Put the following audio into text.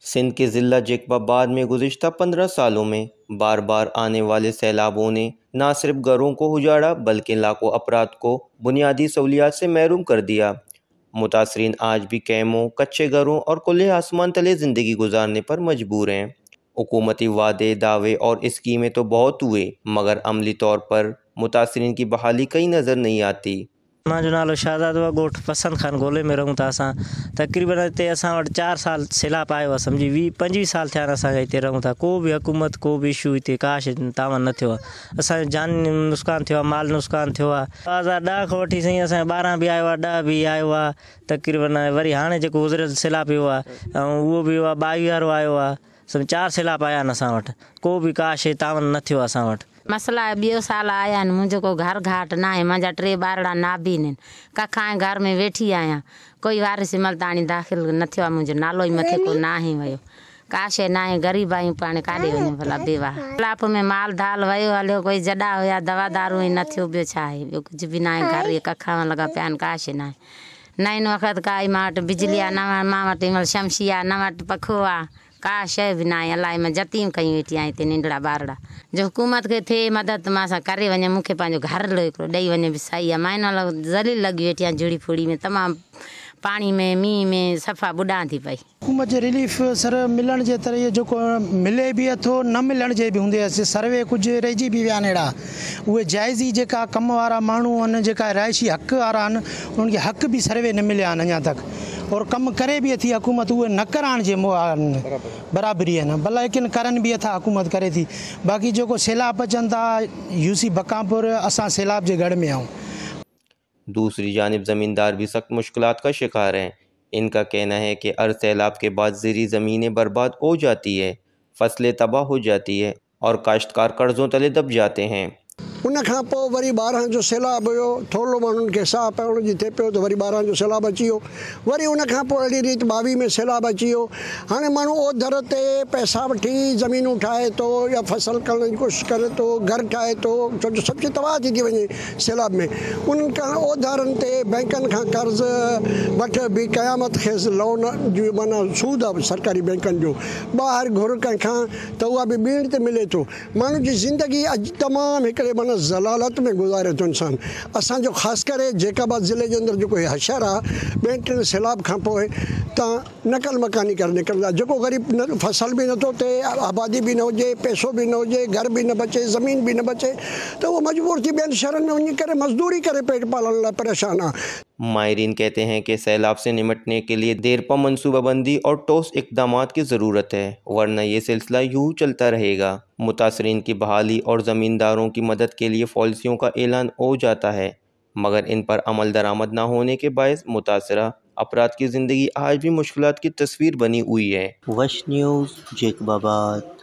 सिंध के ज़िला जेकबाबाद में गुज़िश्ता 15 सालों में बार बार आने वाले सैलाबों ने न सिर्फ घरों को उजाड़ा बल्कि लाखों अफराद को बुनियादी सहूलियात से महरूम कर दिया। मुतासरीन आज भी कैमों, कच्चे घरों और खुले आसमान तले ज़िंदगी गुजारने पर मजबूर हैं। हुकूमती वादे, दावे और स्कीमें तो बहुत हुए, मगर अमली तौर पर मुतासरीन की बहाली कहीं नज़र नहीं आती। मुंहिंजो नालो शाहज़ाद आहे, ॻोठ पसंद खान ॻोल्हे में रहूं था। असां तक़रीबन हिते असां वटि 4 साल सैलाब आयो आहे, सम्झी 20-25 साल थिया आहिनि असांखे हिते रहूं था। को बि हुकूमत, को बि इशू हिते का तावन न थियो आहे। असांजो जानी नुक़सानु थियो आहे, माल नुक़सानु थियो आहे। 2010 खां वठी साईं असांजो 12 बि आयो आहे, 10 बि आयो आहे तक़रीबन। वरी हाणे जेको गुज़िरियल सैलाब पियो आहे ऐं उहो बि 22 वारो आयो आहे। सम्झ 4 सैलाब आया आहिनि असां वटि, को बि का शइ तावन न थियो आहे असां वटि। मसला ॿियो साल आया आहिनि, मुंहिंजो को घर घाट न आहे, मुंहिंजा 3 ॿारड़ा नाबीन आहिनि। कखां घर में वेठी आहियां, कोई वारिस मलताणी दाख़िल न थियो आहे, मुंहिंजो नालो ई मथे को न आहे वियो, का शइ न आहे। ग़रीब आहियूं, पाण काॾे वञूं भला बेवाह। लाप में माल दाल वियो हलियो, कोई जॾा हुया दवा दारू ई न थियो, ॿियो छा आहे, ॿियो कुझु बि न आहे। घर इहे कखां लॻा पिया आहिनि, का शइ न आहे। न इन वक़्तु काई मां वटि बिजली आहे, न मां वटि हिनमहिल शमशी आहे, न वटि पखो आहे, का शइ बि न आहे। अलाए मां जतीम कयूं वेठी आहियां हिते नंढड़ा ॿारड़ा। जो हुकूमत खे थिए मदद मां सां करे वञे, मूंखे पंहिंजो घर हिकिड़ो ॾेई वञे बि सही आहे। मां इन ज़लील लॻी वेठी आहियां, जुड़ी फुड़ी में तमामु पाणी में, मींहं में सफ़ा बुॾां थी पई। हुकूमत जे रिलीफ सर मिलण जे तरह जेको मिले बि थो, न मिलण जे बि हूंदे सर्वे कुझु रहिजी बि विया आहिनि अहिड़ा। उहे जाइज़ी जेका कम वारा माण्हू आहिनि, जेका रिहाइशी हक़ वारा आहिनि, उन्हनि खे हक़ बि सर्वे न मिलिया आहिनि अञा तक। और कम करे भी थी हुकूमत, उहे न कराइण जे बराबरी है न, भला लेकिन करन भी था, हुकूमत करे थी। बाक़ी जो सैलाब अचन था, यूसी बकापुर असां सैलाब जे गढ़ में आऊँ। दूसरी जानिब ज़मींदार भी सख्त मुश्किलात का शिकार हैं। इनका कहना है कि हर सैलाब के बाद ज़री ज़मीनें बर्बाद हो जाती है, फसलें तबाह हो जाती है और काश्तकार कर्ज़ों तले दब जाते हैं। उन खां पोइ वरी 12 जो सैलाब हुयो, थोरो माण्हुनि खे साह पवण जी थिए पियो, त वरी 12 जो सैलाब अची वियो। वरी उन खां पोइ अहिड़ी रीति 22 में सैलाब अची वियो। हाणे माण्हू ओधर ते पैसा वठी ज़मीनूं ठाहे थो या फसल करण जी कोशिशि करे थो, घर ठाहे थो, छो जो सभु शइ तबाह थी वञे सैलाब में। उन्हनि खां ओधरनि ते बैंकनि खां कर्ज़ वठ बि क़यामत खेसि लोन जो माना सूद आहे सरकारी बैंकनि जो, ॿाहिरि घुर कंहिंखां त उहा बि ॿीण ते मिले थो। माण्हू जी ज़िंदगी अॼु तमामु हिकिड़े माना ज़लालत में गुज़ारे थो इंसान। असांजो ख़ासि करे जेकाबाद ज़िले जे अंदरि जेको हशर आहे, 2-3 सैलाब खां पोइ तव्हां नकल मकानी करे निकिरंदा। जेको ग़रीब न फसल बि नथो थिए, आबादी बि न हुजे, पैसो बि न हुजे, घर बि न बचे, ज़मीन बि न बचे, त उहो मजबूर थी ॿियनि शहरनि में वञी करे मज़दूरी करे पेट पालण लाइ परेशान आहे। माहिरीन कहते हैं कि सैलाब से निमटने के लिए देरपा मनसूबाबंदी और ठोस इक़दामात की ज़रूरत है, वरना ये सिलसिला यूँ चलता रहेगा। मुतासरीन की बहाली और ज़मींदारों की मदद के लिए पॉलिसियों का ऐलान हो जाता है, मगर इन पर अमल दरामद न होने के बायस मुतासरा अफराद की ज़िंदगी आज भी मुश्किलात की तस्वीर बनी हुई है। वश न्यूज़ जेकबाबाद।